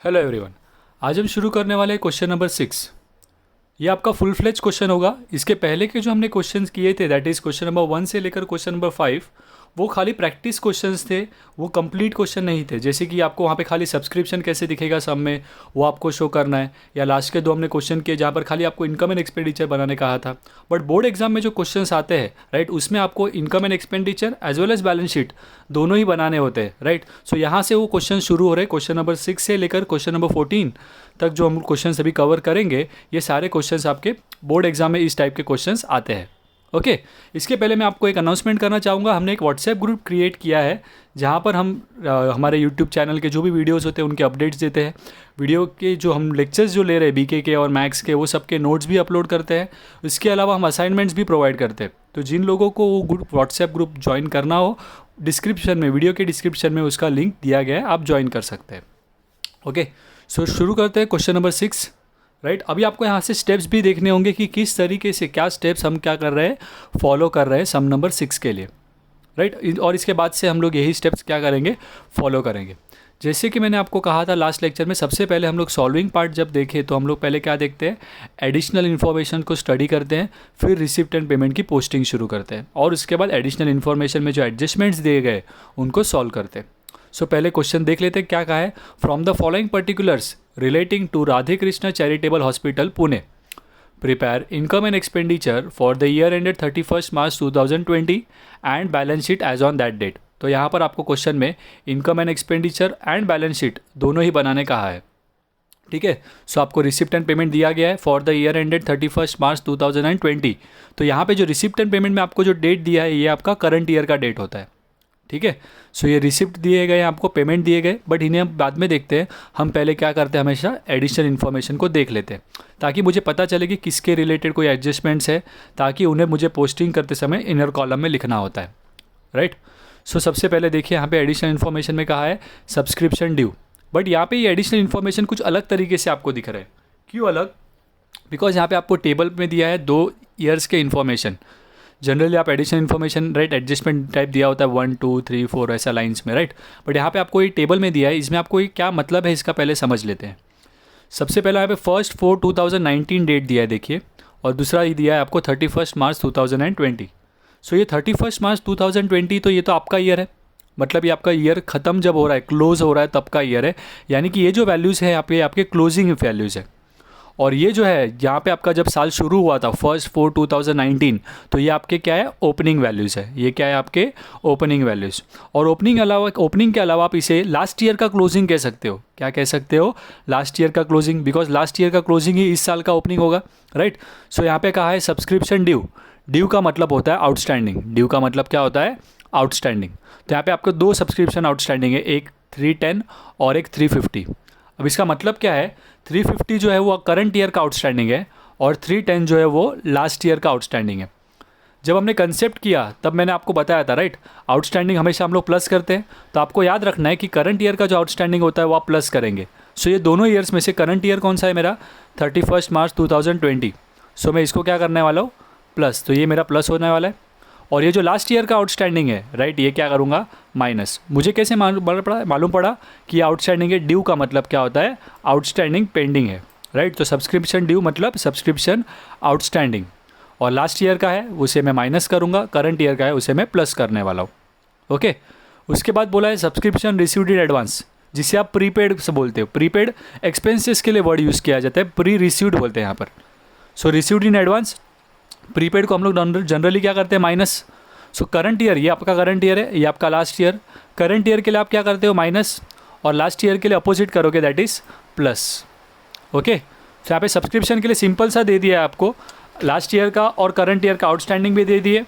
Hello everyone. आज हम शुरू करने वाले हैं क्वेश्चन नंबर 6। ये आपका फुल फ्लेज क्वेश्चन होगा। इसके पहले के जो हमने क्वेश्चंस किए थे, दैट इज़ क्वेश्चन नंबर 1 से लेकर क्वेश्चन नंबर 5, वो खाली प्रैक्टिस क्वेश्चंस थे, वो कंप्लीट क्वेश्चन नहीं थे। जैसे कि आपको वहाँ पे खाली सब्सक्रिप्शन कैसे दिखेगा सब में, वो आपको शो करना है, या लास्ट के दो हमने क्वेश्चन किए जहाँ पर खाली आपको इनकम एंड एक्सपेंडिचर बनाने कहा था। बट बोर्ड एग्जाम में जो क्वेश्चंस आते हैं, राइट, उसमें आपको income and expenditure as well as balance sheet दोनों ही बनाने होते हैं, राइट। सो यहाँ से वो क्वेश्चन शुरू हो रहे हैं। क्वेश्चन नंबर 6 से लेकर क्वेश्चन नंबर 14 तक जो हम क्वेश्चन अभी कवर करेंगे, ये सारे क्वेश्चंस आपके बोर्ड एग्जाम में इस टाइप के क्वेश्चंस आते हैं। ओके। इसके पहले मैं आपको एक अनाउंसमेंट करना चाहूँगा। हमने एक व्हाट्सएप ग्रुप क्रिएट किया है जहाँ पर हम हमारे यूट्यूब चैनल के जो भी वीडियोस होते हैं उनके अपडेट्स देते हैं। वीडियो के जो हम लेक्चर्स जो ले रहे हैं बीके के और मैथ्स के, वो सब के नोट्स भी अपलोड करते हैं। इसके अलावा हम असाइनमेंट्स भी प्रोवाइड करते हैं। तो जिन लोगों को वो ग्रुप व्हाट्सएप ग्रुप ज्वाइन करना हो, डिस्क्रिप्शन में, वीडियो के डिस्क्रिप्शन में उसका लिंक दिया गया है, आप ज्वाइन कर सकते हैं। ओके। सो शुरू करते हैं क्वेश्चन नंबर 6। राइट, अभी आपको यहाँ से स्टेप्स भी देखने होंगे कि किस तरीके से क्या स्टेप्स हम क्या कर रहे हैं, फॉलो कर रहे हैं सम नंबर 6 के लिए। राइट, और इसके बाद से हम लोग यही स्टेप्स क्या करेंगे, फॉलो करेंगे। जैसे कि मैंने आपको कहा था लास्ट लेक्चर में, सबसे पहले हम लोग सॉल्विंग पार्ट जब देखें तो हम लोग पहले क्या देखते हैं, एडिशनल इन्फॉर्मेशन को स्टडी करते हैं, फिर रिसिप्ट एंड पेमेंट की पोस्टिंग शुरू करते हैं, और उसके बाद एडिशनल इन्फॉर्मेशन में जो एडजस्टमेंट्स दिए गए उनको सॉल्व करते हैं। सो पहले क्वेश्चन देख लेते हैं क्या कहा है। From the following particulars relating to Radhe Krishna charitable hospital Pune, prepare income and expenditure for the year ended 31 March 2020 and balance sheet as on that date. तो यहाँ पर आपको क्वेश्चन में income and expenditure and balance sheet दोनों ही बनाने कहा है। ठीक है। सो आपको रिसिप्ट एंड पेमेंट दिया गया है for the year ended 31 March 2020। तो यहाँ पे जो रिसिप्ट एंड पेमेंट में आपको जो डेट दिया है, ये आपका करंट ईयर का डेट होता है। ठीक है। सो ये रिसिप्ट दिए गए, आपको पेमेंट दिए गए, बट इन्हें हम बाद में देखते हैं। हम पहले क्या करते हैं, हमेशा एडिशनल इन्फॉर्मेशन को देख लेते हैं ताकि मुझे पता चले कि किसके रिलेटेड कोई एडजस्टमेंट्स है, ताकि उन्हें मुझे पोस्टिंग करते समय इनर कॉलम में लिखना होता है। राइट। सो सबसे पहले देखिए यहाँ पे एडिशनल इन्फॉर्मेशन में कहा है सब्सक्रिप्शन ड्यू, बट यहाँ पे ये एडिशनल इन्फॉर्मेशन कुछ अलग तरीके से आपको दिख रहा है। क्यों अलग? बिकॉज यहाँ पे आपको टेबल में दिया है 2 ईयर्स के इन्फॉर्मेशन। जनरली आप additional information, right, adjustment type दिया होता है 1 2 3 4 ऐसा लाइंस में, राइट। बट यहाँ पे आपको ये टेबल में दिया है, इसमें आपको ये क्या मतलब है इसका पहले समझ लेते हैं। सबसे पहले यहाँ पे 1/4/2019 डेट दिया है, देखिए, और दूसरा ये दिया है आपको 31 मार्च 2020। सो ये 31 मार्च 2020, तो ये तो आपका ईयर है, मतलब ये आपका ईयर ख़त्म जब हो रहा है, क्लोज हो रहा है, तब का ईयर है। यानी कि ये जो वैल्यूज़ है आपके क्लोजिंग वैल्यूज़ है। और ये जो है यहाँ पे आपका जब साल शुरू हुआ था 1/4/2019, तो ये आपके क्या है, ओपनिंग वैल्यूज़ है। ये क्या है, आपके ओपनिंग वैल्यूज़। और ओपनिंग के अलावा आप इसे लास्ट ईयर का क्लोजिंग कह सकते हो। क्या कह सकते हो? लास्ट ईयर का क्लोजिंग, बिकॉज लास्ट ईयर का क्लोजिंग ही इस साल का ओपनिंग होगा, राइट। सो यहाँ पे कहा है सब्सक्रिप्शन ड्यू। ड्यू का मतलब होता है आउटस्टैंडिंग। ड्यू का मतलब क्या होता है? आउटस्टैंडिंग। तो यहाँ पे आपको 2 सब्सक्रिप्शन आउटस्टैंडिंग है, एक 310 और एक 350। अब इसका मतलब क्या है, 350 जो है वो करंट ईयर का आउटस्टैंडिंग है, और 310 जो है वो लास्ट ईयर का आउटस्टैंडिंग है। जब हमने कंसेप्ट किया तब मैंने आपको बताया था, राइट, आउटस्टैंडिंग हमेशा हम लोग प्लस करते हैं। तो आपको याद रखना है कि करंट ईयर का जो आउटस्टैंडिंग होता है वो आप प्लस करेंगे। सो ये दोनों ईयर्स में से करंट ईयर कौन सा है मेरा? 31 मार्च 2020। सो मैं इसको क्या करने वाला हूँ? प्लस। तो ये मेरा प्लस होने वाला है। और ये जो लास्ट ईयर का आउटस्टैंडिंग है, राइट, ये क्या करूँगा? माइनस। मुझे कैसे मालूम पड़ा कि आउटस्टैंडिंग है? ड्यू का मतलब क्या होता है? आउटस्टैंडिंग पेंडिंग है, राइट। तो सब्सक्रिप्शन ड्यू मतलब सब्सक्रिप्शन आउटस्टैंडिंग, और लास्ट ईयर का है उसे मैं माइनस करूँगा, करंट ईयर का है उसे मैं प्लस करने वाला हूँ। ओके। उसके बाद बोला है सब्सक्रिप्शन रिसीव्ड इन एडवांस, जिसे आप प्रीपेड से बोलते हो। प्रीपेड एक्सपेंसेस के लिए वर्ड यूज़ किया जाता है, प्री रिसीव्ड बोलते हैं यहाँ पर। सो रिसीव्ड इन एडवांस, प्रीपेड को हम लोग जनरली क्या करते हैं? माइनस। सो करंट ईयर, ये आपका करंट ईयर है, ये आपका लास्ट ईयर। करंट ईयर के लिए आप क्या करते हो? माइनस, और लास्ट ईयर के लिए अपोजिट करोगे, दैट इज़ प्लस। ओके। तो यहाँ पे सब्सक्रिप्शन के लिए सिंपल सा दे दिया है आपको, लास्ट ईयर का और करंट ईयर का आउटस्टैंडिंग भी दे दिए,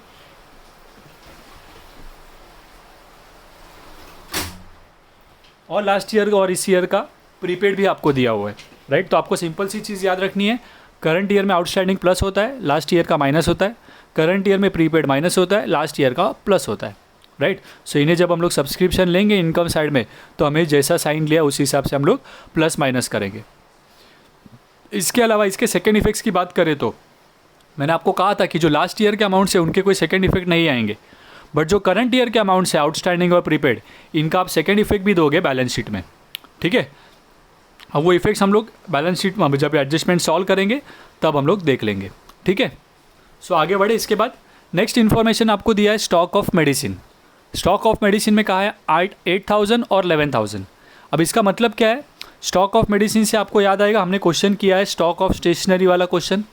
और लास्ट ईयर का और इस ईयर का प्रीपेड भी आपको दिया हुआ है, राइट। तो आपको सिंपल सी चीज़ याद रखनी है, करंट ईयर में आउटस्टैंडिंग प्लस होता है, लास्ट ईयर का माइनस होता है। करंट ईयर में प्रीपेड माइनस होता है, लास्ट ईयर का प्लस होता है, राइट। सो इन्हें जब हम लोग सब्सक्रिप्शन लेंगे इनकम साइड में, तो हमें जैसा साइन लिया उस हिसाब से हम लोग प्लस माइनस करेंगे। इसके अलावा इसके सेकेंड इफेक्ट्स की बात करें तो मैंने आपको कहा था कि जो लास्ट ईयर के अमाउंट्स है उनके कोई सेकेंड इफेक्ट नहीं आएंगे, बट जो करंट ईयर के अमाउंट्स है आउटस्टैंडिंग और प्रीपेड, इनका आप सेकेंड इफेक्ट भी दोगे बैलेंस शीट में। ठीक है। अब वो इफेक्ट्स हम लोग बैलेंस शीट में जब एडजस्टमेंट सॉल्व करेंगे तब हम लोग देख लेंगे, ठीक है। सो आगे बढ़े। इसके बाद नेक्स्ट इन्फॉर्मेशन आपको दिया है stock of medicine. Stock of medicine में कहा है 8,000 और 11,000। अब इसका मतलब क्या है? स्टॉक ऑफ मेडिसिन से आपको याद आएगा हमने क्वेश्चन किया है स्टॉक ऑफ स्टेशनरी वाला क्वेश्चन,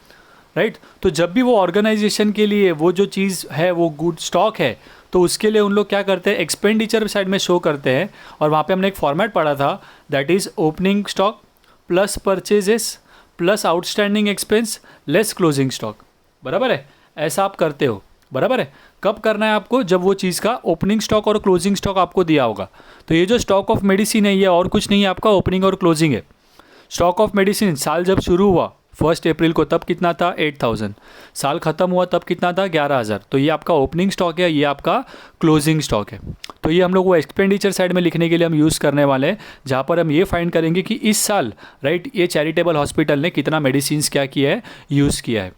राइट। तो जब भी वो ऑर्गेनाइजेशन के लिए वो जो चीज़ है वो गुड स्टॉक है, तो उसके लिए उन लोग क्या करते हैं, एक्सपेंडिचर साइड में शो करते हैं। और वहाँ पे हमने एक फॉर्मेट पढ़ा था, that is opening stock plus purchases plus outstanding expense less closing stock, बराबर है। ऐसा आप करते हो, बराबर है। कब करना है आपको? जब वो चीज़ का ओपनिंग स्टॉक और क्लोजिंग स्टॉक आपको दिया होगा। तो ये जो स्टॉक ऑफ मेडिसिन है ये और कुछ नहीं है, आपका ओपनिंग और क्लोजिंग है। स्टॉक ऑफ मेडिसिन साल जब शुरू हुआ 1 अप्रैल को तब कितना था? 8,000। साल ख़त्म हुआ तब कितना था? 11,000। तो ये आपका ओपनिंग स्टॉक है, ये आपका क्लोजिंग स्टॉक है। तो ये हम लोग वो एक्सपेंडिचर साइड में लिखने के लिए हम यूज़ करने वाले हैं, जहाँ पर हम ये फाइंड करेंगे कि इस साल, राइट, ये चैरिटेबल हॉस्पिटल ने कितना मेडिसिन क्या किया है, यूज़ किया है,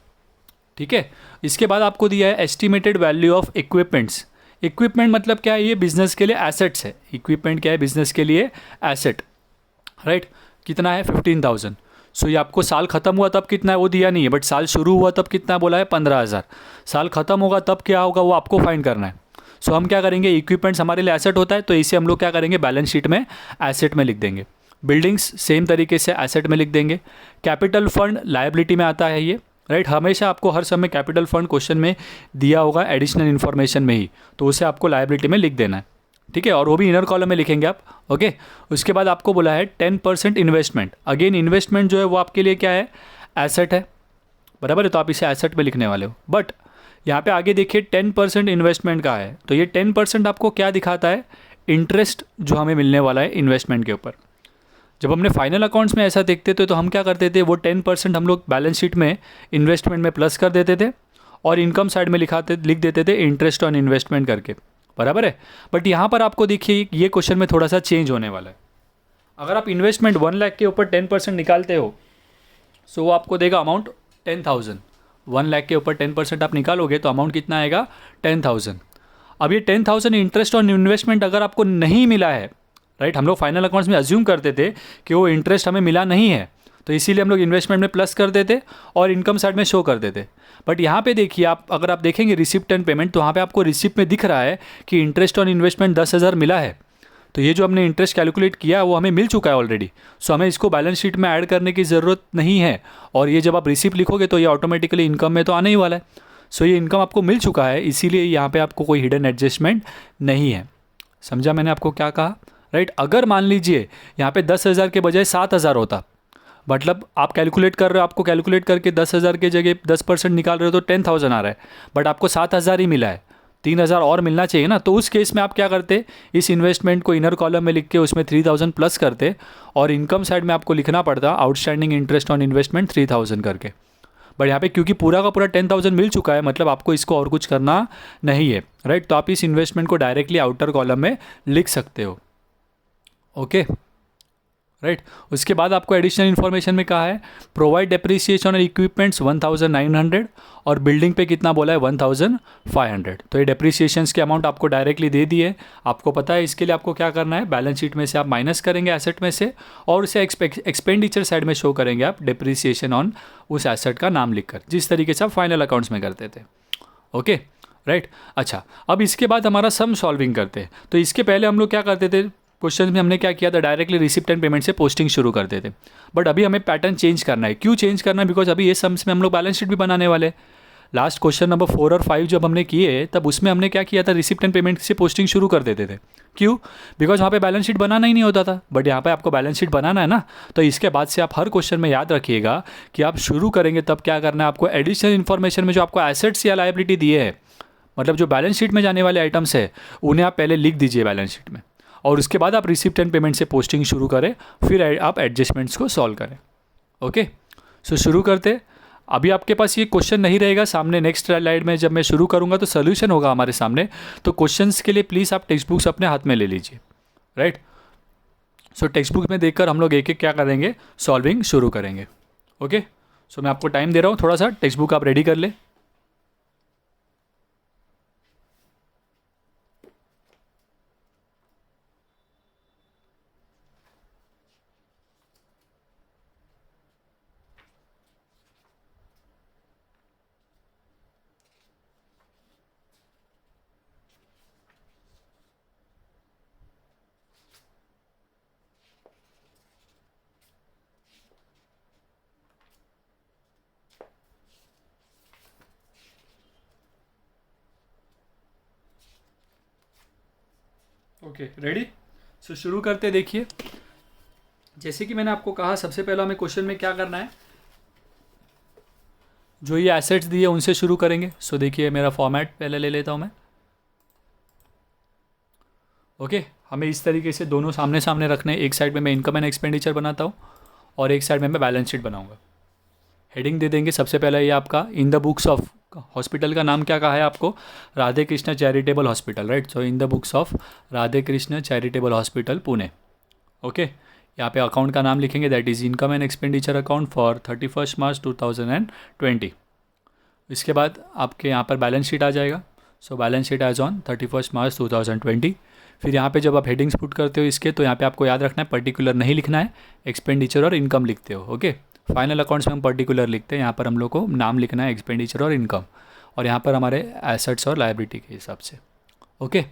ठीक है। इसके बाद आपको दिया है estimated value of equipments. Equipment मतलब क्या है? ये बिजनेस के लिए एसेट्स है। इक्विपमेंट क्या है? बिजनेस के लिए एसेट, राइट। कितना है? 15,000। सो ये आपको साल खत्म हुआ तब कितना है वो दिया नहीं है, बट साल शुरू हुआ तब कितना बोला है? 15,000। साल खत्म होगा तब क्या होगा वो आपको फाइंड करना है। सो हम क्या करेंगे, इक्विपमेंट्स हमारे लिए एसेट होता है, तो इसे हम लोग क्या करेंगे, बैलेंस शीट में एसेट में लिख देंगे। बिल्डिंग्स सेम तरीके से एसेट में लिख देंगे। कैपिटल फंड लायबिलिटी में आता है ये, राइट। हमेशा आपको हर समय कैपिटल फंड क्वेश्चन में दिया होगा एडिशनल इन्फॉर्मेशन में ही, तो उसे आपको लायबिलिटी में लिख देना है, ठीक है। और वो भी इनर कॉलम में लिखेंगे आप, ओके। उसके बाद आपको बोला है 10% इन्वेस्टमेंट। अगेन इन्वेस्टमेंट जो है वो आपके लिए क्या है? एसेट है, बराबर है। तो आप इसे एसेट में लिखने वाले हो। बट यहाँ पे आगे देखिए 10% इन्वेस्टमेंट का है, तो ये 10% आपको क्या दिखाता है? इंटरेस्ट जो हमें मिलने वाला है इन्वेस्टमेंट के ऊपर। जब हमने फाइनल अकाउंट्स में ऐसा देखते थे तो हम क्या करते थे, वो 10% हम लोग बैलेंस शीट में इन्वेस्टमेंट में प्लस कर देते थे और इनकम साइड में लिख देते थे इंटरेस्ट ऑन इन्वेस्टमेंट करके, बराबर है। बट यहाँ पर आपको देखिए ये क्वेश्चन में थोड़ा सा चेंज होने वाला है। अगर आप इन्वेस्टमेंट 1 लाख के ऊपर 10% निकालते हो, सो वो आपको देगा अमाउंट 10,000। 1 लाख के ऊपर 10% आप निकालोगे तो अमाउंट कितना आएगा? 10,000। अब ये 10,000 इंटरेस्ट ऑन इन्वेस्टमेंट अगर आपको नहीं मिला है, राइट, हम लोग फाइनल अकाउंट्स में अज्यूम करते थे कि वो इंटरेस्ट हमें मिला नहीं है, तो इसीलिए हम लोग इन्वेस्टमेंट में प्लस कर देते और इनकम साइड में शो कर देते। बट यहाँ पे देखिए आप, अगर आप देखेंगे रिसिप्ट एंड पेमेंट, तो वहाँ पे आपको रिसिप्ट में दिख रहा है कि इंटरेस्ट ऑन इन्वेस्टमेंट 10,000 मिला है। तो ये जो हमने इंटरेस्ट कैलकुलेट किया वो हमें मिल चुका है ऑलरेडी। सो हमें इसको बैलेंस शीट में ऐड करने की ज़रूरत नहीं है। और ये जब आप रिसिप्ट लिखोगे तो ये ऑटोमेटिकली इनकम में तो आने ही वाला है। सो ये इनकम आपको मिल चुका है, इसीलिए यहाँ पे आपको कोई हिडन एडजस्टमेंट नहीं है। समझा मैंने आपको क्या कहा, राइट। अगर मान लीजिए यहाँ पे 10,000 के बजाय 7,000 होता, मतलब आप कैलकुलेट कर रहे हो, आपको कैलकुलेट करके 10,000 के जगह 10% निकाल रहे हो तो 10,000 आ रहा है, बट आपको 7,000 ही मिला है, 3,000 और मिलना चाहिए ना। तो उस केस में आप क्या करते, इस इन्वेस्टमेंट को इनर कॉलम में लिख के उसमें 3,000 प्लस करते और इनकम साइड में आपको लिखना पड़ता आउटस्टैंडिंग इंटरेस्ट ऑन इन्वेस्टमेंट 3,000 करके। बट यहाँ पे क्योंकि पूरा का पूरा 10,000 मिल चुका है, मतलब आपको इसको और कुछ करना नहीं है, राइट। तो आप इस इन्वेस्टमेंट को डायरेक्टली आउटर कॉलम में लिख सकते हो, ओके, राइट। उसके बाद आपको एडिशनल इन्फॉर्मेशन में कहा है प्रोवाइड डेप्रिसिएशन ऑन इक्विपमेंट्स 1,900 और बिल्डिंग पे कितना बोला है? 1,500। तो ये डेप्रिसिएशंस के अमाउंट आपको डायरेक्टली दे दिए। आपको पता है इसके लिए आपको क्या करना है, बैलेंस शीट में से आप माइनस करेंगे एसेट में से और उसे एक्सपेंडिचर साइड में शो करेंगे आप डेप्रिसिएशन ऑन उस एसेट का नाम लिखकर, जिस तरीके से आप फाइनल अकाउंट्स में करते थे, ओके, राइट। अच्छा, अब इसके बाद हमारा सम सॉल्विंग करते हैं। तो इसके पहले हम लोग क्या करते थे, क्वेश्चन में हमने क्या किया था, डायरेक्टली रिसिप्ट एंड पेमेंट से पोस्टिंग शुरू करते थे। बट अभी हमें पैटर्न चेंज करना है। क्यों चेंज करना है? बिकॉज अभी ये सम्स में हम लोग बैलेंस शीट भी बनाने वाले। लास्ट क्वेश्चन नंबर 4 और 5 जब हमने किए तब उसमें हमने क्या किया था, रिसिप्ट एंड पेमेंट से पोस्टिंग शुरू कर देते थे। क्यों? बिकॉज वहाँ पे बैलेंस शीट बनाना ही नहीं होता था। बट यहाँ पे आपको बैलेंस शीट बनाना है ना, तो इसके बाद से आप हर क्वेश्चन में याद रखिएगा कि आप शुरू करेंगे तब क्या करना है आपको, एडिशनल इन्फॉर्मेशन में जो आपको एसेट्स या लायबिलिटी दिए है, मतलब जो बैलेंस शीट में जाने वाले आइटम्स है, उन्हें आप पहले लिख दीजिए बैलेंस शीट में और उसके बाद आप रिसिप्ट एंड पेमेंट से पोस्टिंग शुरू करें, फिर आप एडजस्टमेंट्स को सॉल्व करें, ओके। सो शुरू करते। अभी आपके पास ये क्वेश्चन नहीं रहेगा सामने, नेक्स्ट स्लाइड में जब मैं शुरू करूंगा तो सोल्यूशन होगा हमारे सामने। तो क्वेश्चंस के लिए प्लीज़ आप टेक्स्ट बुक्स अपने हाथ में ले लीजिए, राइट। सो टेक्स्ट बुक में देखकर हम लोग एक एक क्या करेंगे, सॉल्विंग शुरू करेंगे, ओके। सो मैं आपको टाइम दे रहा हूँ, थोड़ा सा टेक्स्ट बुक आप रेडी कर ले। Okay ready. सो शुरू करते, देखिए जैसे कि मैंने आपको कहा सबसे पहले हमें क्वेश्चन में क्या करना है, जो ये एसेट्स दिए उनसे शुरू करेंगे। सो देखिए मेरा फॉर्मेट पहले ले लेता हूँ मैं। ओके हमें इस तरीके से दोनों सामने सामने रखने, एक साइड में मैं इनकम एंड एक्सपेंडिचर बनाता हूँ और एक साइड में मैं बैलेंस शीट बनाऊंगा। हेडिंग दे देंगे सबसे पहले ये आपका in the books of, hospital का नाम क्या कहा है आपको, Radhe Krishna charitable hospital, right. So in the books of Radhe Krishna charitable hospital Pune. Okay यहाँ पे अकाउंट का नाम लिखेंगे, that is income and expenditure account for 31 March 2020। इसके बाद आपके यहाँ पर बैलेंस शीट आ जाएगा। So balance sheet as on 31 March 2020। फिर यहाँ पे जब आप हेडिंग्स पुट करते हो इसके, तो यहाँ पे आपको याद रखना है पर्टिकुलर नहीं लिखना है, एक्सपेंडिचर और इनकम लिखते हो। ओके फाइनल अकाउंट्स में हम पर्टिकुलर लिखते हैं, यहाँ पर हम लोग को नाम लिखना है एक्सपेंडिचर और इनकम, और यहाँ पर हमारे एसेट्स और लायबिलिटी के हिसाब से। ओके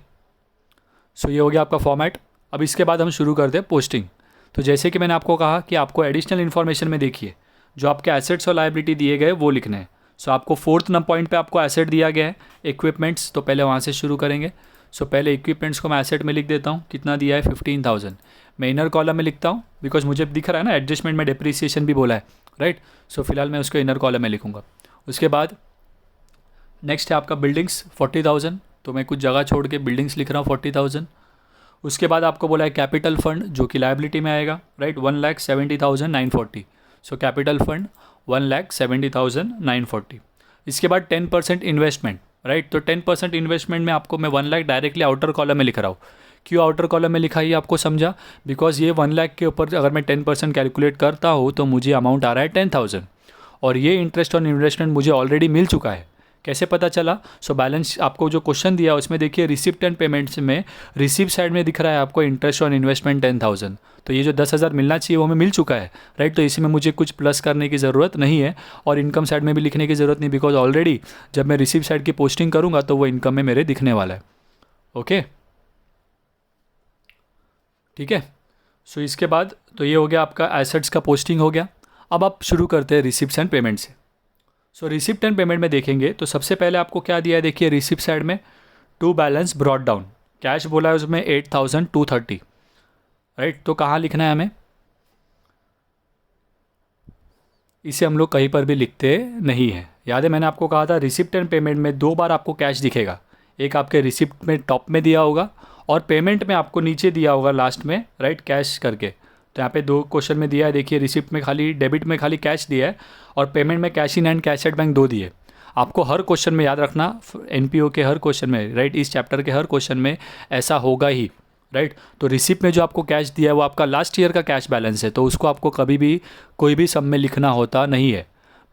सो ये हो गया आपका फॉर्मेट। अब इसके बाद हम शुरू करते हैं पोस्टिंग। तो जैसे कि मैंने आपको कहा कि आपको एडिशनल इन्फॉर्मेशन में देखिए जो आपके एसेट्स और लायबिलिटी दिए गए वो लिखने हैं। सो आपको 4th पॉइंट पे आपको एसेट दिया गया है इक्विपमेंट्स, तो पहले वहाँ से शुरू करेंगे। सो पहले इक्विपमेंट्स को मैं एसेट में लिख देता हूँ, कितना दिया है 15,000। मैं इनर कॉलम में लिखता हूँ बिकॉज मुझे दिख रहा है ना एडजस्टमेंट में डेप्रिसिएशन भी बोला है, राइट। सो फिलहाल मैं उसको इनर कॉलम में लिखूँगा। उसके बाद नेक्स्ट है आपका बिल्डिंग्स 40,000, तो मैं कुछ जगह छोड़ के बिल्डिंग्स लिख रहा हूँ 40,000। उसके बाद आपको बोला है कैपिटल फंड जो कि लायबिलिटी में आएगा, राइट, 1,70,940। So capital fund 1,70,940। इसके बाद 10% इन्वेस्टमेंट, राइट। तो 10% इन्वेस्टमेंट में आपको मैं 1 लाख डायरेक्टली आउटर कॉलम में लिख रहा हूँ। क्यों आउटर कॉलम में लिखा, ये आपको समझा, बिकॉज ये 1 लाख के ऊपर अगर मैं 10% कैलकुलेट करता हूँ तो मुझे अमाउंट आ रहा है 10,000, और ये इंटरेस्ट ऑन इन्वेस्टमेंट मुझे ऑलरेडी मिल चुका है। कैसे पता चला? सो बैलेंस आपको जो क्वेश्चन दिया उसमें देखिए रिसिप्ट एंड पेमेंट्स में रिसिप्ट साइड में दिख रहा है आपको इंटरेस्ट ऑन इन्वेस्टमेंट 10,000, तो ये जो 10,000 मिलना चाहिए वो हमें मिल चुका है, राइट। तो इसी में मुझे कुछ प्लस करने की ज़रूरत नहीं है और इनकम साइड में भी लिखने की ज़रूरत नहीं, बिकॉज ऑलरेडी जब मैं रिसिप्ट साइड की पोस्टिंग करूँगा तो वो इनकम में मेरे दिखने वाला है। ओके ठीक है। सो इसके बाद तो ये हो गया आपका एसेट्स का पोस्टिंग हो गया। अब आप शुरू करते हैं रिसिप्ट एंड पेमेंट से। सो रिसिप्ट एंड पेमेंट में देखेंगे तो सबसे पहले आपको क्या दिया है, देखिए रिसिप्ट साइड में to balance brought down, cash बोला है उसमें 8,230, राइट। तो कहाँ लिखना है हमें, इसे हम लोग कहीं पर भी लिखते नहीं हैं। याद है मैंने आपको कहा था रिसिप्ट एंड पेमेंट में 2 बार आपको कैश दिखेगा, एक आपके रिसिप्ट में टॉप में दिया होगा और पेमेंट में आपको नीचे दिया होगा लास्ट में, राइट, कैश करके। तो यहाँ पे 2 क्वेश्चन में दिया है, देखिए रिसिप्ट में खाली, डेबिट में खाली कैश दिया है और पेमेंट में cash in and cash at bank 2 दिए। आपको हर क्वेश्चन में याद रखना, एनपीओ के हर क्वेश्चन में, राइट, इस चैप्टर के हर क्वेश्चन में ऐसा होगा ही, राइट। तो रिसिप्ट में जो आपको कैश दिया है वो आपका लास्ट ईयर का कैश बैलेंस है, तो उसको आपको कभी भी कोई भी सम में लिखना होता नहीं है।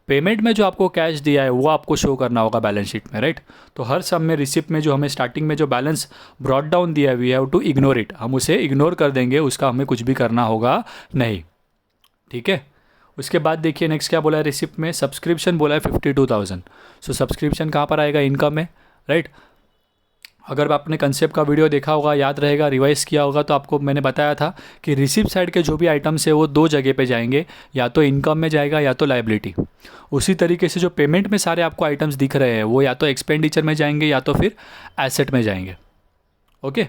पेमेंट में जो आपको कैश दिया है वो आपको शो करना होगा बैलेंस शीट में, राइट। तो हर सम में रिसिप्ट में जो हमें स्टार्टिंग में जो बैलेंस ब्रॉट डाउन दिया है we have to ignore it, हम उसे इग्नोर कर देंगे, उसका हमें कुछ भी करना होगा नहीं, ठीक है। उसके बाद देखिए नेक्स्ट क्या बोला है, रिसिप्ट में सब्सक्रिप्शन बोला है 52,000। सो सब्सक्रिप्शन कहाँ पर आएगा, इनकम में, राइट। अगर आपने कंसेप्ट का वीडियो देखा होगा, याद रहेगा, रिवाइज किया होगा, तो आपको मैंने बताया था कि रिसिप्ट साइड के जो भी आइटम्स है वो 2 जगह पे जाएंगे, या तो इनकम में जाएगा या तो लायबिलिटी। उसी तरीके से जो पेमेंट में सारे आपको आइटम्स दिख रहे हैं वो या तो एक्सपेंडिचर में जाएंगे या तो फिर एसेट में जाएंगे। ओके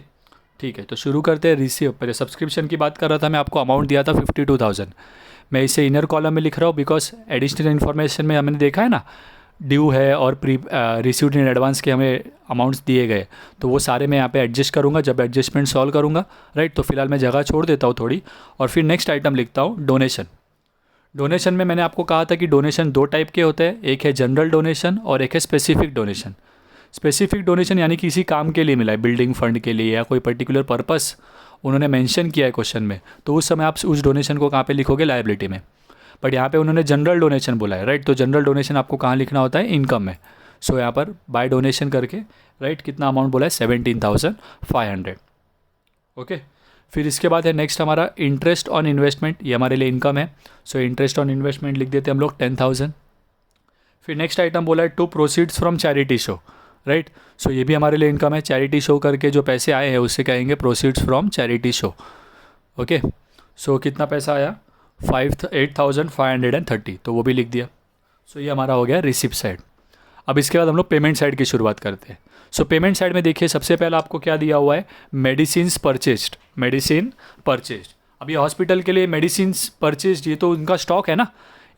ठीक है, तो शुरू करते हैं। रिसिप्ट पहले सब्सक्रिप्शन की बात कर रहा था मैं, आपको अमाउंट दिया था 52,000। मैं इसे इनर कॉलम में लिख रहा हूँ बिकॉज एडिशनल इन्फॉर्मेशन में हमने देखा है ना, ड्यू है और प्री रिसीव्ड इन एडवांस के हमें अमाउंट्स दिए गए, तो वो सारे मैं यहाँ पे एडजस्ट करूँगा जब एडजस्टमेंट सॉल्व करूँगा, राइट। तो फिलहाल मैं जगह छोड़ देता हूँ थोड़ी और फिर नेक्स्ट आइटम लिखता हूँ डोनेशन। डोनेशन में मैंने आपको कहा था कि डोनेशन 2 टाइप के होते हैं, एक है जनरल डोनेशन और एक है स्पेसिफिक डोनेशन। स्पेसिफिक डोनेशन यानी किसी काम के लिए मिला है, बिल्डिंग फंड के लिए या कोई पर्टिकुलर पर्पस उन्होंने मेंशन किया है क्वेश्चन में, तो उस समय आप उस डोनेशन को कहाँ पे लिखोगे, लायबिलिटी में। बट यहाँ पे उन्होंने जनरल डोनेशन बोला है, राइट। तो जनरल डोनेशन आपको कहाँ लिखना होता है, इनकम में। सो यहाँ पर बाय डोनेशन करके, राइट, कितना अमाउंट बोला है 17,500। ओके फिर इसके बाद है नेक्स्ट हमारा इंटरेस्ट ऑन इन्वेस्टमेंट, ये हमारे लिए इनकम है। सो इंटरेस्ट ऑन इन्वेस्टमेंट लिख देते हैं हम लोग 10,000। फिर नेक्स्ट आइटम बोला है to proceeds from charity show, right. So ये भी हमारे लिए इनकम है, चैरिटी शो करके जो पैसे आए हैं उससे कहेंगे proceeds from charity show. Okay so कितना पैसा आया 8,530, तो वो भी लिख दिया। सो ये हमारा हो गया रिसिप्ट साइड। अब इसके बाद हम लोग पेमेंट साइड की शुरुआत करते हैं। सो पेमेंट साइड में देखिए सबसे पहला आपको क्या दिया हुआ है, मेडिसिन्स परचेस्ड, मेडिसिन परचेस्ड। अब ये हॉस्पिटल के लिए मेडिसिन्स परचेस्ड, ये तो उनका स्टॉक है ना,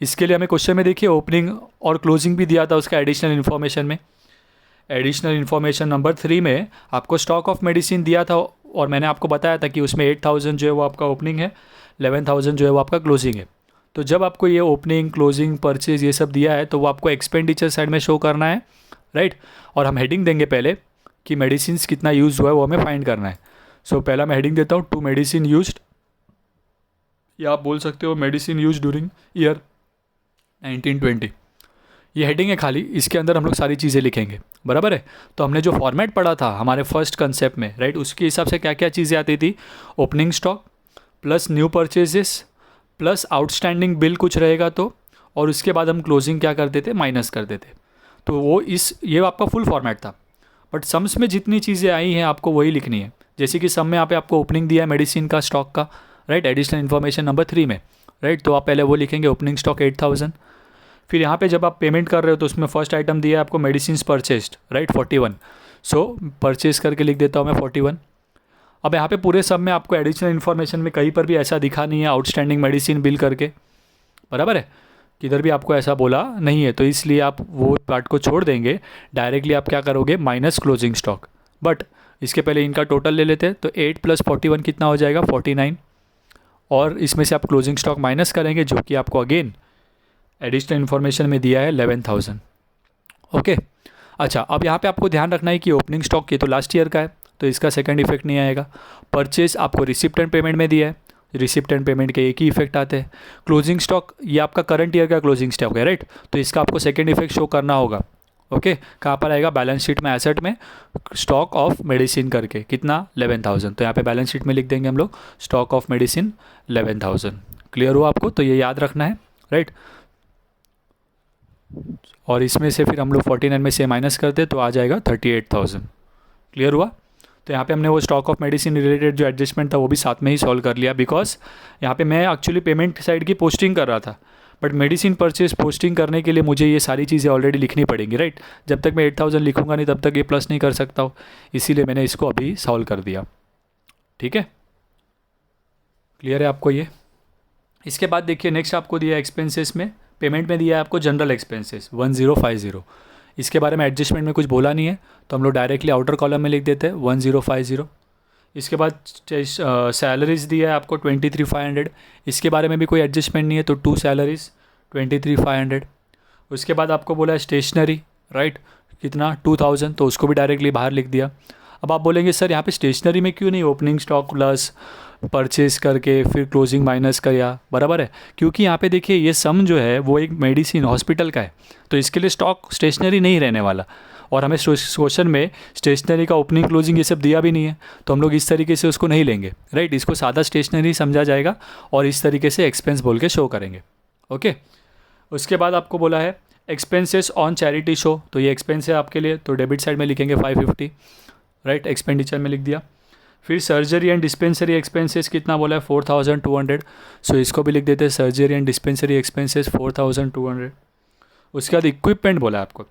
इसके लिए हमें क्वेश्चन में देखिए ओपनिंग और क्लोजिंग भी दिया था उसका एडिशनल इन्फॉर्मेशन में। एडिशनल इन्फॉर्मेशन नंबर 3 में आपको स्टॉक ऑफ मेडिसिन दिया था और मैंने आपको बताया था कि उसमें 8,000 जो है वो आपका ओपनिंग है, 11,000 जो है वो आपका क्लोजिंग है। तो जब आपको ये ओपनिंग क्लोजिंग परचेज ये सब दिया है तो वो आपको एक्सपेंडिचर साइड में शो करना है, राइट। और हम हेडिंग देंगे पहले कि मेडिसिन कितना यूज़ हुआ है वो हमें फाइंड करना है। सो पहला मैं हेडिंग देता हूँ, टू मेडिसिन यूज्ड, या आप बोल सकते हो मेडिसिन यूज ड्यूरिंग ईयर 1920। ये हेडिंग है खाली, इसके अंदर हम लोग सारी चीज़ें लिखेंगे, बराबर है। तो हमने जो फॉर्मेट पढ़ा था हमारे फर्स्ट कंसेप्ट में, राइट, उसके हिसाब से क्या क्या चीज़ें आती थी, opening stock plus new purchases plus outstanding bill कुछ रहेगा तो, और उसके बाद हम क्लोजिंग क्या करते थे, माइनस करते थे। तो वो ये आपका फुल फॉर्मेट था। बट सम्स में जितनी चीज़ें आई हैं आपको वही लिखनी है। जैसे कि सम में यहाँ पे आपको ओपनिंग दिया है मेडिसिन का स्टॉक का, राइट, एडिशनल इन्फॉर्मेशन नंबर 3 में, राइट। तो आप पहले वो लिखेंगे ओपनिंग स्टॉक 8,000। फिर यहाँ पे जब आप पेमेंट कर रहे हो तो उसमें फर्स्ट आइटम दिया है आपको मेडिसिन परचेस्ड, राइट, 41। सो परचेज करके लिख देता हूँ मैं 41। अब यहाँ पे पूरे सब में आपको एडिशनल इन्फॉर्मेशन में कहीं पर भी ऐसा दिखा नहीं है आउटस्टैंडिंग मेडिसिन बिल करके, बराबर है, किधर भी आपको ऐसा बोला नहीं है। तो इसलिए आप वो पार्ट को छोड़ देंगे, डायरेक्टली आप क्या करोगे, माइनस क्लोजिंग स्टॉक। बट इसके पहले इनका टोटल ले लेते हैं, तो 8 + 41 कितना हो जाएगा, 49। और इसमें से आप क्लोजिंग स्टॉक माइनस करेंगे जो कि आपको अगेन एडिशनल इन्फॉर्मेशन में दिया है 11,000। ओके, अच्छा, अब यहाँ पे आपको ध्यान रखना है कि ओपनिंग स्टॉक ये तो लास्ट ईयर का है तो इसका सेकंड इफेक्ट नहीं आएगा। परचेज आपको रिसिप्ट एंड पेमेंट में दिया है, रिसिप्ट एंड पेमेंट के एक ही इफेक्ट आते हैं। क्लोजिंग स्टॉक ये आपका करंट ईयर का क्लोजिंग स्टॉक है, राइट, तो इसका आपको सेकंड इफेक्ट शो करना होगा। ओके, कहाँ पर आएगा, बैलेंस शीट में एसेट में स्टॉक ऑफ मेडिसिन करके कितना, 11,000। तो यहाँ पे बैलेंस शीट में लिख देंगे हम लोग स्टॉक ऑफ मेडिसिन 11,000। क्लियर हुआ आपको, तो ये याद रखना है, राइट। और इसमें से फिर हम लोग 49 में से माइनस करते तो आ जाएगा 38,000। क्लियर हुआ। तो यहाँ पे हमने वो स्टॉक ऑफ मेडिसिन रिलेटेड जो एडजस्टमेंट था वो भी साथ में ही सॉल्व कर लिया, बिकॉज यहाँ पे मैं एक्चुअली पेमेंट साइड की पोस्टिंग कर रहा था, बट मेडिसिन परचेज पोस्टिंग करने के लिए मुझे ये सारी चीज़ें ऑलरेडी लिखनी पड़ेंगी, राइट। जब तक मैं 8,000 लिखूंगा नहीं तब तक ये प्लस नहीं कर सकता हूँ, इसीलिए मैंने इसको अभी सॉल्व कर दिया। ठीक है, क्लियर है आपको ये। इसके बाद देखिए नेक्स्ट आपको दिया एक्सपेंसेस में, पेमेंट में दिया है आपको जनरल एक्सपेंसेस 1050। इसके बारे में एडजस्टमेंट में कुछ बोला नहीं है तो हम लोग डायरेक्टली आउटर कॉलम में लिख देते हैं 1050। इसके बाद सैलरीज दिया है आपको 23,500, इसके बारे में भी कोई एडजस्टमेंट नहीं है तो 2 सैलरीज 23,500। उसके बाद आपको बोला है स्टेशनरी, राइट, कितना 2,000, तो उसको भी डायरेक्टली बाहर लिख दिया। अब आप बोलेंगे सर यहाँ पे स्टेशनरी में क्यों नहीं ओपनिंग स्टॉक प्लस परचेज करके फिर क्लोजिंग माइनस किया, बराबर है, क्योंकि यहाँ पे देखिए ये सम जो है वो एक मेडिसिन हॉस्पिटल का है तो इसके लिए स्टॉक स्टेशनरी नहीं रहने वाला, और हमें क्वेश्चन में स्टेशनरी का ओपनिंग क्लोजिंग ये सब दिया भी नहीं है तो हम लोग इस तरीके से उसको नहीं लेंगे, राइट। इसको सादा स्टेशनरी समझा जाएगा और इस तरीके से एक्सपेंस बोल के शो करेंगे। ओके, उसके बाद आपको बोला है एक्सपेंसेस ऑन चैरिटी शो, तो ये एक्सपेंस है आपके लिए, तो डेबिट साइड में लिखेंगे 550, राइट, एक्सपेंडिचर में लिख दिया। फिर सर्जरी एंड डिस्पेंसरी एक्सपेंसेस कितना बोला है 4,200, सो इसको भी लिख देते हैं सर्जरी एंड डिस्पेंसरी एक्सपेंसेस 4,200। उसके बाद इक्विपमेंट बोला है आपको,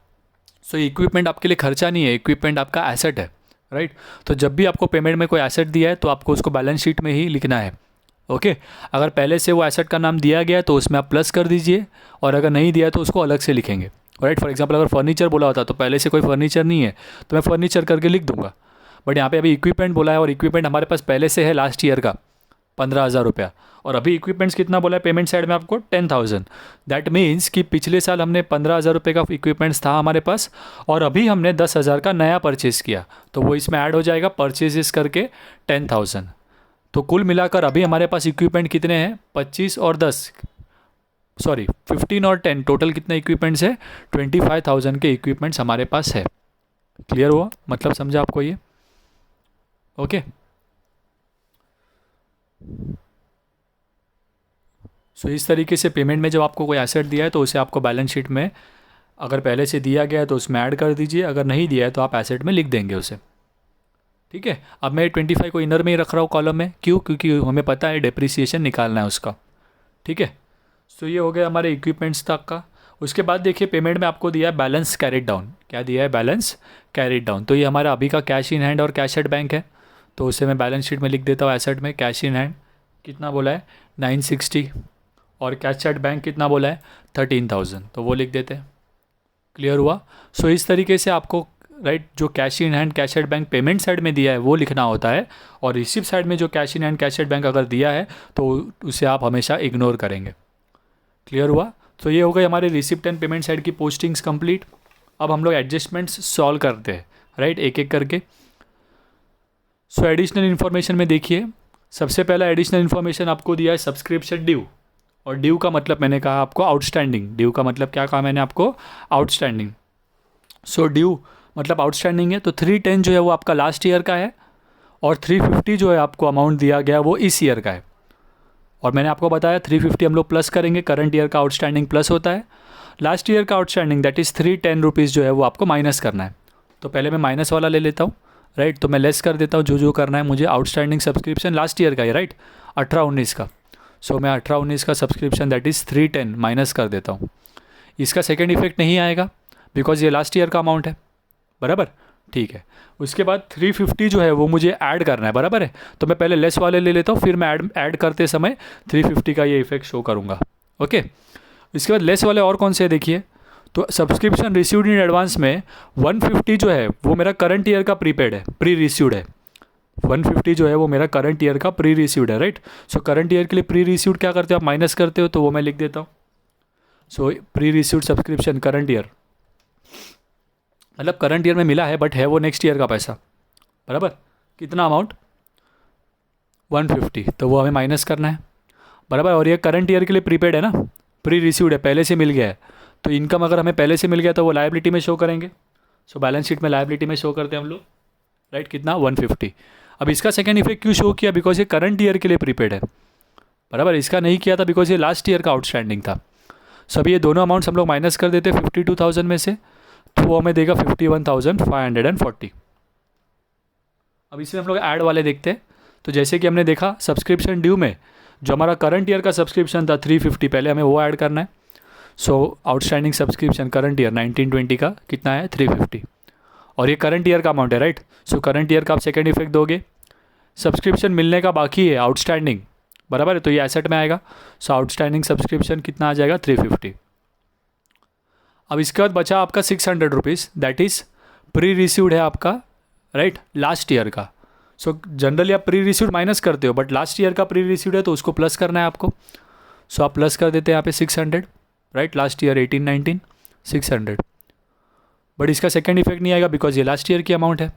सो इक्विपमेंट आपके लिए खर्चा नहीं है, इक्विपमेंट आपका एसेट है, राइट। तो जब भी आपको पेमेंट में कोई एसेट दिया है तो आपको उसको बैलेंस शीट में ही लिखना है। ओके, अगर पहले से वो एसेट का नाम दिया गया तो उसमें आप प्लस कर दीजिए, और अगर नहीं दिया तो उसको अलग से लिखेंगे, राइट। फॉर एग्जांपल अगर फर्नीचर बोला होता तो पहले से कोई फर्नीचर नहीं है तो मैं फर्नीचर करके लिख दूंगा, बट यहाँ पे अभी इक्विपमेंट बोला है और इक्विपमेंट हमारे पास पहले से है लास्ट ईयर का 15,000 रुपया, और अभी इक्विपमेंट्स कितना बोला है पेमेंट साइड में आपको 10,000। दैट मीन्स कि पिछले साल हमने 15,000 रुपये का इक्विपमेंट्स था हमारे पास और अभी हमने 10,000 का नया परचेज़ किया तो वो इसमें ऐड हो जाएगा परचेजेस करके 10,000। तो कुल मिलाकर अभी हमारे पास इक्विपमेंट कितने हैं, 25 और 10, सॉरी 15 और 10, टोटल कितने इक्विपमेंट्स है, 25,000 के इक्विपमेंट्स हमारे पास है। क्लियर हुआ, मतलब समझा आपको ये। ओके, सो इस तरीके से पेमेंट में जब आपको कोई एसेट दिया है तो उसे आपको बैलेंस शीट में अगर पहले से दिया गया है तो उसमें ऐड कर दीजिए, अगर नहीं दिया है तो आप एसेट में लिख देंगे उसे। ठीक है, अब मैं 25 को इनर में ही रख रहा हूँ कॉलम में, क्यों, क्योंकि हमें पता है डेप्रिसिएशन निकालना है उसका। ठीक है, सो ये हो गया हमारे इक्विपमेंट्स तक का। उसके बाद देखिए पेमेंट में आपको दिया है बैलेंस कैरिड डाउन। क्या दिया है? Balance carried down. तो ये हमारा अभी का कैश इन हैंड और कैश एट बैंक है, तो उसे मैं बैलेंस शीट में लिख देता हूँ। एसेट में कैश इन हैंड कितना बोला है? 960, और कैश एट बैंक कितना बोला है? 13,000, तो वो लिख देते हैं। क्लियर हुआ? सो इस तरीके से आपको राइट जो cash in hand cash at bank payment side में दिया है वो लिखना होता है, और रिसिप्ट साइड में जो cash in hand cash at bank अगर दिया है तो उसे आप हमेशा इग्नोर करेंगे। क्लियर हुआ? तो ये हो गई हमारे रिसिप्ट एंड पेमेंट साइड की पोस्टिंग्स कंप्लीट। अब हम लोग एडजस्टमेंट्स सॉल्व करते हैं राइट, एक एक करके। सो एडिशनल इन्फॉर्मेशन में देखिए, सबसे पहला एडिशनल इन्फॉर्मेशन आपको दिया है सब्सक्रिप्शन ड्यू, और ड्यू का मतलब मैंने कहा आपको आउटस्टैंडिंग। ड्यू का मतलब क्या कहा मैंने आपको? आउटस्टैंडिंग। सो ड्यू मतलब आउटस्टैंडिंग है, तो 310 जो है वो आपका लास्ट ईयर का है, और 350 जो है आपको अमाउंट दिया गया वो इस ईयर का है। और मैंने आपको बताया 350 हम लोग प्लस करेंगे, करंट ईयर का आउटस्टैंडिंग प्लस होता है, लास्ट ईयर का आउटस्टैंडिंग दैट इज़ 310 रुपीज़ जो है वो आपको माइनस करना है। तो पहले मैं माइनस वाला ले लेता हूँ राइट, तो मैं लेस कर देता हूँ जो करना है मुझे। आउटस्टैंडिंग सब्सक्रिप्शन लास्ट ईयर का है राइट, 18-19 का। सो मैं 18-19 का सब्सक्रिप्शन दैट इज़ 310 माइनस कर देता हूँ। इसका सेकेंड इफेक्ट नहीं आएगा बिकॉज ये लास्ट ईयर का अमाउंट है, बराबर? ठीक है। उसके बाद 350 जो है वो मुझे ऐड करना है, बराबर है? तो मैं पहले लेस वाले ले लेता हूँ, फिर मैं ऐड करते समय 350 का ये इफेक्ट शो करूँगा। ओके। इसके बाद लेस वाले और कौन से देखिए, तो सब्सक्रिप्शन रिसीव्ड इन एडवांस में 150 जो है वो मेरा करंट ईयर का प्रीपेड है, प्री रिसीव्ड है। 150 जो है वो मेरा करंट ईयर का प्री रिसीव्ड है राइट। सो करंट ईयर के लिए प्री रिसीव्ड क्या करते हो आप? माइनस करते हो, तो वो मैं लिख देता हूँ। सो pre received subscription current year मतलब करंट ईयर में मिला है बट है वो नेक्स्ट ईयर का पैसा, बराबर? कितना अमाउंट? 150, तो वो हमें माइनस करना है, बराबर? और ये करंट ईयर के लिए प्रीपेड है ना, प्री रिसीव्ड है, पहले से मिल गया है। तो इनकम अगर हमें पहले से मिल गया तो वो लायबिलिटी में शो करेंगे। सो बैलेंस शीट में लायबिलिटी में शो करते हैं हम लोग राइट। कितना? 150। अब इसका सेकेंड इफेक्ट क्यों शो किया? बिकॉज ये करंट ईयर के लिए प्रीपेड है, बराबर? इसका नहीं किया था बिकॉज ये लास्ट ईयर का आउटस्टैंडिंग था। सो अब ये दोनों अमाउंट्स हम लोग माइनस कर देते हैं 52,000 में से, तो वो हमें देगा 51,540। अब इसमें हम लोग ऐड वाले देखते हैं। तो जैसे कि हमने देखा सब्सक्रिप्शन ड्यू में जो हमारा करंट ईयर का सब्सक्रिप्शन था 350, पहले हमें वो ऐड करना है। सो आउटस्टैंडिंग सब्सक्रिप्शन करंट ईयर 1920 का कितना है? 350, और ये करंट ईयर का अमाउंट है राइट। सो करंट ईयर का आप सेकेंड इफेक्ट दोगे। सब्सक्रिप्शन मिलने का बाकी है आउटस्टैंडिंग, बराबर है? तो ये एसेट में आएगा। सो आउटस्टैंडिंग सब्सक्रिप्शन कितना आ जाएगा? 350। अब इसके बाद बचा आपका 600 rupees, that is pre received है आपका राइट, लास्ट ईयर का। सो जनरली आप प्री रिसीव्ड माइनस करते हो, बट लास्ट ईयर का प्री रिसीव्ड है तो उसको प्लस करना है आपको। सो आप प्लस कर देते हैं यहाँ पे 600 राइट, लास्ट ईयर 18-19 600। बट इसका सेकेंड इफेक्ट नहीं आएगा बिकॉज ये लास्ट ईयर की अमाउंट है।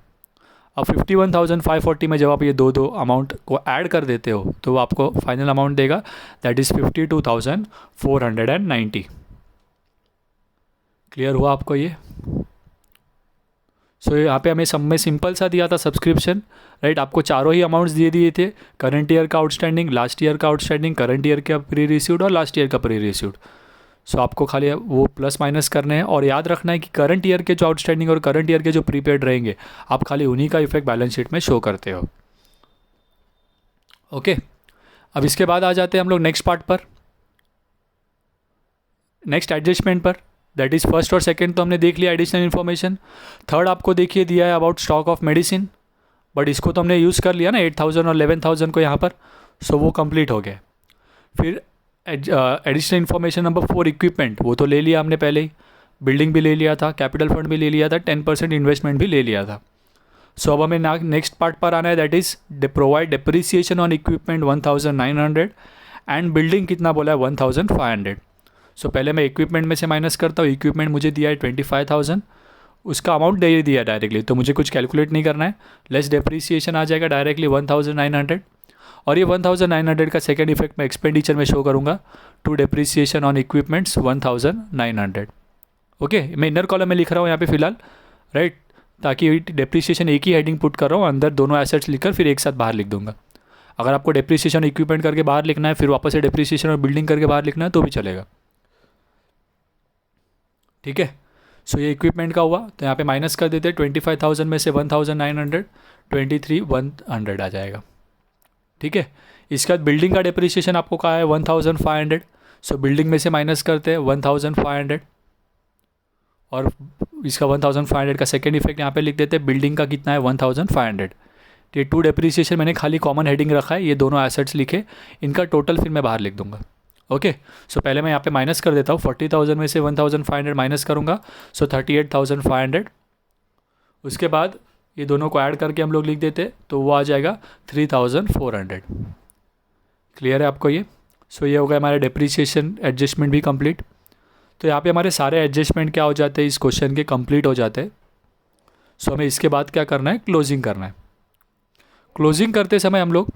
अब 51,540 में जब आप ये दो अमाउंट को ऐड कर देते हो तो वो आपको फाइनल अमाउंट देगा, दैट इज़ 52,490। क्लियर हुआ आपको ये? सो यहाँ पे हमें सब में सिंपल सा दिया था सब्सक्रिप्शन राइट। आपको चारों ही अमाउंट्स दिए थे, करंट ईयर का आउटस्टैंडिंग, लास्ट ईयर का आउटस्टैंडिंग, करंट ईयर का प्री रिसीव्ड और लास्ट ईयर का प्री रिसीव्ड। सो आपको खाली वो प्लस माइनस करने हैं, और याद रखना है कि करंट ईयर के जो आउटस्टैंडिंग और करंट ईयर के जो प्रीपेड रहेंगे आप खाली उन्हीं का इफेक्ट बैलेंस शीट में शो करते हो। ओके। अब इसके बाद आ जाते हैं हम लोग नेक्स्ट पार्ट पर, नेक्स्ट एडजस्टमेंट पर। दैट इज़ फर्स्ट और सेकंड तो हमने देख लिया एडिशनल इन्फॉर्मेशन। थर्ड आपको देखिए दिया है about stock of medicine, but इसको तो हमने यूज़ कर लिया ना 8,000 और 11,000 को यहाँ पर। सो वो कंप्लीट हो गया। फिर एडिशनल इन्फॉर्मेशन नंबर 4 इक्विपमेंट, वो तो ले लिया हमने पहले ही, बिल्डिंग भी ले लिया था, कैपिटल फंड भी ले लिया था, 10% इन्वेस्टमेंट भी ले लिया था। सो अब हमें नेक्स्ट पार्ट पर आना है, that is provide depreciation on equipment 1,900 and building कितना बोला है 1,500। सो पहले मैं इक्विपमेंट में से माइनस करता हूँ। इक्विपमेंट मुझे दिया है 25,000, उसका अमाउंट दे दिया डायरेक्टली, तो मुझे कुछ कैलकुलेट नहीं करना है। लेस डिप्रिसिएशन आ जाएगा डायरेक्टली 1,900, और ये 1,900 का सेकेंड इफेक्ट मैं एक्सपेंडिचर में शो करूँगा to depreciation on equipments 1,900। Okay, मैं इनर कॉलम में लिख रहा हूँ यहाँ पे फिलहाल राइट, ताकि डिप्रिसिएशन एक ही हेडिंग पुट कर रहा हूँ, अंदर दोनों एसेट्स लिखकर फिर एक साथ बाहर लिख दूंगा। अगर आपको डिप्रिसिएशन इक्विपमेंट करके बाहर लिखना है, फिर वापस से डिप्रिसिएशन और बिल्डिंग करके बाहर लिखना है तो भी चलेगा। ठीक है। सो ये इक्विपमेंट का हुआ, तो यहाँ पे माइनस कर देते हैं 25,000 में से 1,900, 23,100 आ जाएगा। ठीक है। इसके बाद बिल्डिंग का डिप्रिसिएशन आपको कहा है 1,500, सो बिल्डिंग में से माइनस करते हैं 1,500 और इसका 1500 का सेकेंड इफेक्ट यहाँ पे लिख देते हैं, बिल्डिंग का कितना है 1500। ये टू डेप्रिसिएशन मैंने खाली कॉमन हेडिंग रखा है, ये दोनों एसेट्स लिखे, इनका टोटल फिर मैं बाहर लिख दूंगा। ओके, सो पहले मैं यहाँ पे माइनस कर देता हूँ, 40,000 में से 1500 माइनस करूँगा, सो 38,500। उसके बाद ये दोनों को ऐड करके हम लोग लिख देते तो वो आ जाएगा 3,400। क्लियर है आपको ये? सो ये हो गया हमारा डेप्रिसिएशन एडजस्टमेंट भी कंप्लीट। तो यहाँ पे हमारे सारे एडजस्टमेंट क्या हो जाते हैं इस क्वेश्चन के, कंप्लीट हो जाते हैं। सो हमें इसके बाद क्या करना है, क्लोजिंग करना है। क्लोजिंग करते समय हम लोग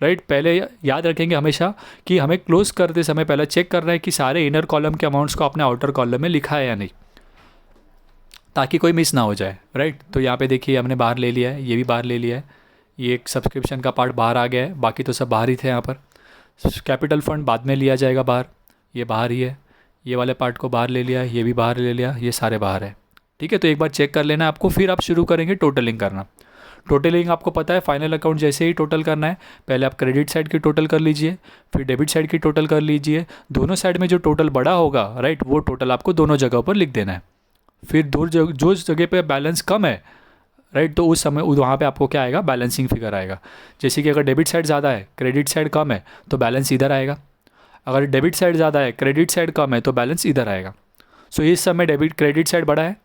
राइट पहले याद रखेंगे हमेशा कि हमें क्लोज करते समय पहले चेक करना है कि सारे इनर कॉलम के अमाउंट्स को आपने आउटर कॉलम में लिखा है या नहीं, ताकि कोई मिस ना हो जाए। राइट, तो यहाँ पे देखिए हमने बाहर ले लिया है, ये भी बाहर ले लिया है, ये एक सब्सक्रिप्शन का पार्ट बाहर आ गया है, बाकी तो सब बाहर ही थे। यहाँ पर कैपिटल फंड बाद में लिया जाएगा बाहर, ये बाहर ही है, ये वाले पार्ट को बाहर ले लिया, ये भी बाहर ले लिया, ये सारे बाहर है। ठीक है, तो एक बार चेक कर लेना आपको, फिर आप शुरू करेंगे टोटलिंग करना। टोटलिंग आपको पता है फाइनल अकाउंट जैसे ही टोटल करना है, पहले आप क्रेडिट साइड की टोटल कर लीजिए, फिर डेबिट साइड की टोटल कर लीजिए। दोनों साइड में जो टोटल बड़ा होगा राइट, वो टोटल आपको दोनों जगह पर लिख देना है। फिर जो जगह पे बैलेंस कम है राइट, तो उस समय वहाँ पे आपको क्या आएगा, बैलेंसिंग फिगर आएगा। जैसे कि अगर डेबिट साइड ज़्यादा है क्रेडिट साइड कम है तो बैलेंस इधर आएगा, अगर डेबिट साइड ज़्यादा है क्रेडिट साइड कम है तो बैलेंस इधर आएगा। सो इस समय डेबिट क्रेडिट साइड बड़ा है,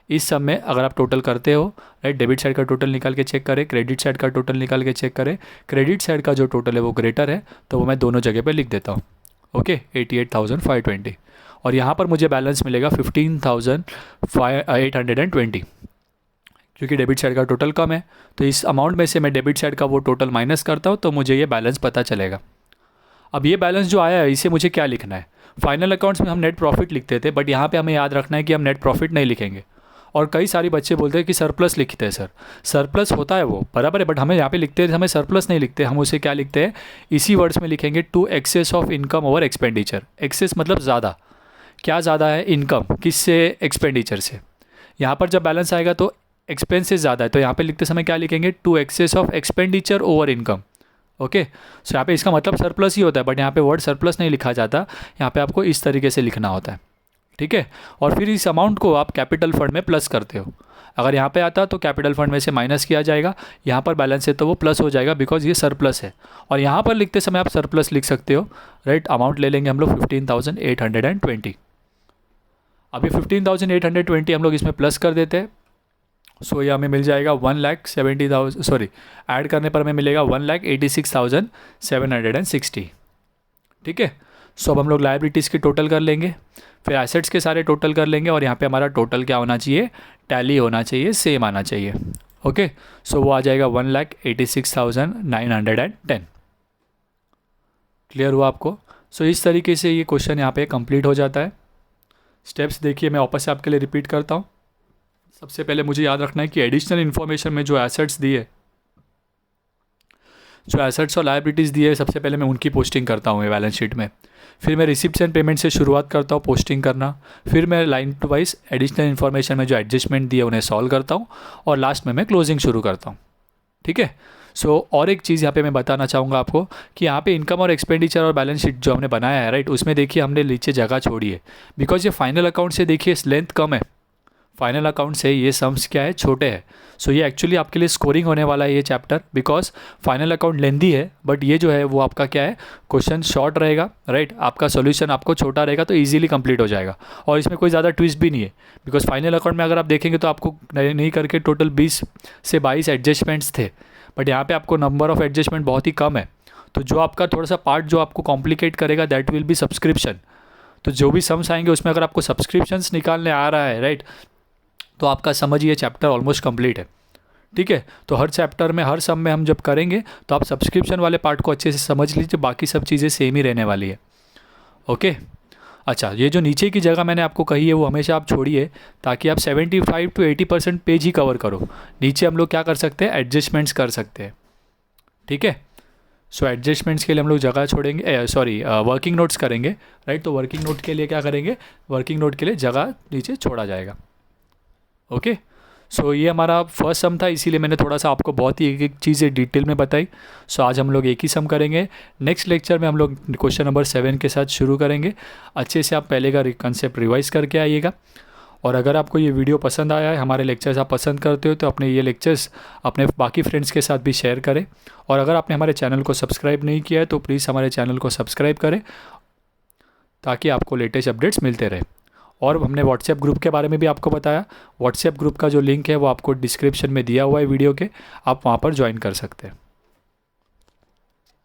इस सब में अगर आप टोटल करते हो राइट, डेबिट साइड का टोटल निकाल के चेक करें, क्रेडिट साइड का टोटल निकाल के चेक करें, क्रेडिट साइड का जो टोटल है वो ग्रेटर है तो वो मैं दोनों जगह पे लिख देता हूँ। ओके, 88,520, और यहाँ पर मुझे बैलेंस मिलेगा 15,820, क्योंकि डेबिट साइड का टोटल कम है। तो इस अमाउंट में से मैं डेबिट साइड का वो टोटल माइनस करता हूँ तो मुझे ये बैलेंस पता चलेगा। अब ये बैलेंस जो आया है इसे मुझे क्या लिखना है, फाइनल अकाउंट्स में हम नेट प्रॉफिट लिखते थे, बट यहाँ पे हमें याद रखना है कि हम नेट प्रॉफिट नहीं लिखेंगे। और कई सारे बच्चे बोलते हैं कि सरप्लस लिखते हैं, सर सरप्लस होता है वो बराबर है, बट हमें यहाँ पे लिखते हैं, हमें सरप्लस नहीं लिखते, हम उसे क्या लिखते हैं, इसी वर्ड्स में लिखेंगे, to excess of income over expenditure. Excess मतलब ज़्यादा, क्या ज़्यादा है, इनकम किससे, एक्सपेंडिचर से। यहाँ पर जब बैलेंस आएगा तो एक्सपेंसेस ज़्यादा है, तो यहाँ पे लिखते समय क्या लिखेंगे, to excess of expenditure over income. Okay, so यहाँ पे इसका मतलब सरप्लस ही होता है, बट यहाँ पे वर्ड सरप्लस नहीं लिखा जाता, यहाँ पे आपको इस तरीके से लिखना होता है। ठीक है, और फिर इस अमाउंट को आप कैपिटल फंड में प्लस करते हो। अगर यहाँ पे आता तो कैपिटल फंड में से माइनस किया जाएगा, यहाँ पर बैलेंस है तो वो प्लस हो जाएगा बिकॉज ये सरप्लस है। और यहाँ पर लिखते समय आप सरप्लस लिख सकते हो राइट। अमाउंट ले लेंगे हम लोग 15,820। अभी 15,820 हम लोग इसमें प्लस कर देते हैं, सो ये हमें मिल जाएगा 1,70,000, सॉरी ऐड करने पर हमें मिलेगा 1,86,760। ठीक है, सो अब हम लोग लायबिलिटीज़ की टोटल कर लेंगे, फिर एसेट्स के सारे टोटल कर लेंगे, और यहाँ पे हमारा टोटल क्या होना चाहिए, टैली होना चाहिए, सेम आना चाहिए। ओके, सो वो आ जाएगा 1,86,910। क्लियर हुआ आपको? सो इस तरीके से ये क्वेश्चन यहाँ पे कंप्लीट हो जाता है। स्टेप्स देखिए, मैं वापस से आपके लिए रिपीट करता हूँ। सबसे पहले मुझे याद रखना है कि एडिशनल इन्फॉर्मेशन में जो एसेट्स दिए, जो एसेट्स और लायबिलिटीज़ दिए, सबसे पहले मैं उनकी पोस्टिंग करता हूँ बैलेंस शीट में। फिर मैं रिसिप्ट्स एंड पेमेंट से शुरुआत करता हूँ पोस्टिंग करना, फिर मैं line two wise additional information में जो एडजस्टमेंट दिए उन्हें सॉल्व करता हूँ, और लास्ट में मैं क्लोजिंग शुरू करता हूँ। ठीक है, सो और एक चीज़ यहाँ पे मैं बताना चाहूँगा आपको कि यहाँ पे इनकम और एक्सपेंडिचर और बैलेंस शीट जो हमने बनाया है राइट, उसमें देखिए हमने नीचे जगह छोड़ी है, बिकॉज ये फाइनल अकाउंट से देखिए लेंथ कम है, फाइनल अकाउंट से ये सम्स क्या है, छोटे हैं। सो ये एक्चुअली आपके लिए स्कोरिंग होने वाला है ये चैप्टर, बिकॉज फाइनल अकाउंट लेंदी है, बट ये जो है वो आपका क्या है, क्वेश्चन शॉर्ट रहेगा राइट, आपका सॉल्यूशन आपको छोटा रहेगा तो इजीली कंप्लीट हो जाएगा, और इसमें कोई ज़्यादा ट्विस्ट भी नहीं है। बिकॉज फाइनल अकाउंट में अगर आप देखेंगे तो आपको नहीं करके टोटल 20 से 22 एडजस्टमेंट्स थे, बट यहाँ पर आपको नंबर ऑफ एडजस्टमेंट बहुत ही कम है। तो जो आपका थोड़ा सा पार्ट जो आपको कॉम्प्लिकेट करेगा दैट विल बी सब्सक्रिप्शन। तो जो भी सम्स आएंगे उसमें अगर आपको सब्सक्रिप्शंस निकालने आ रहा है राइट, तो आपका समझिए चैप्टर ऑलमोस्ट कंप्लीट है। ठीक है, तो हर चैप्टर में हर सम में हम जब करेंगे तो आप सब्सक्रिप्शन वाले पार्ट को अच्छे से समझ लीजिए, बाकी सब चीज़ें सेम ही रहने वाली है। ओके, अच्छा ये जो नीचे की जगह मैंने आपको कही है वो हमेशा आप छोड़िए, ताकि आप 75 to 80% पेज ही कवर करो। नीचे हम लोग क्या कर सकते हैं, एडजस्टमेंट्स कर सकते हैं। ठीक है, सो एडजस्टमेंट्स के लिए हम लोग जगह छोड़ेंगे, सॉरी वर्किंग नोट्स करेंगे राइट। तो वर्किंग नोट के लिए क्या करेंगे, वर्किंग नोट के लिए जगह नीचे छोड़ा जाएगा। ओके, सो ये हमारा फर्स्ट सम था, इसीलिए मैंने थोड़ा सा आपको बहुत ही एक एक चीज़ें डिटेल में बताई। सो आज हम लोग एक ही सम करेंगे, नेक्स्ट लेक्चर में हम लोग क्वेश्चन नंबर 7 के साथ शुरू करेंगे। अच्छे से आप पहले का कंसेप्ट रिवाइज करके आइएगा, और अगर आपको ये वीडियो पसंद आया है, हमारे लेक्चर्स आप पसंद करते हो, तो अपने ये लेक्चर्स अपने बाकी फ्रेंड्स के साथ भी शेयर करें। और अगर आपने हमारे चैनल को सब्सक्राइब नहीं किया है तो प्लीज़ हमारे चैनल को सब्सक्राइब करें ताकि आपको लेटेस्ट अपडेट्स मिलते रहे। और हमने व्हाट्सएप ग्रुप के बारे में भी आपको बताया। व्हाट्सएप ग्रुप का जो लिंक है वो आपको डिस्क्रिप्शन में दिया हुआ है वीडियो के, आप वहाँ पर ज्वाइन कर सकते हैं।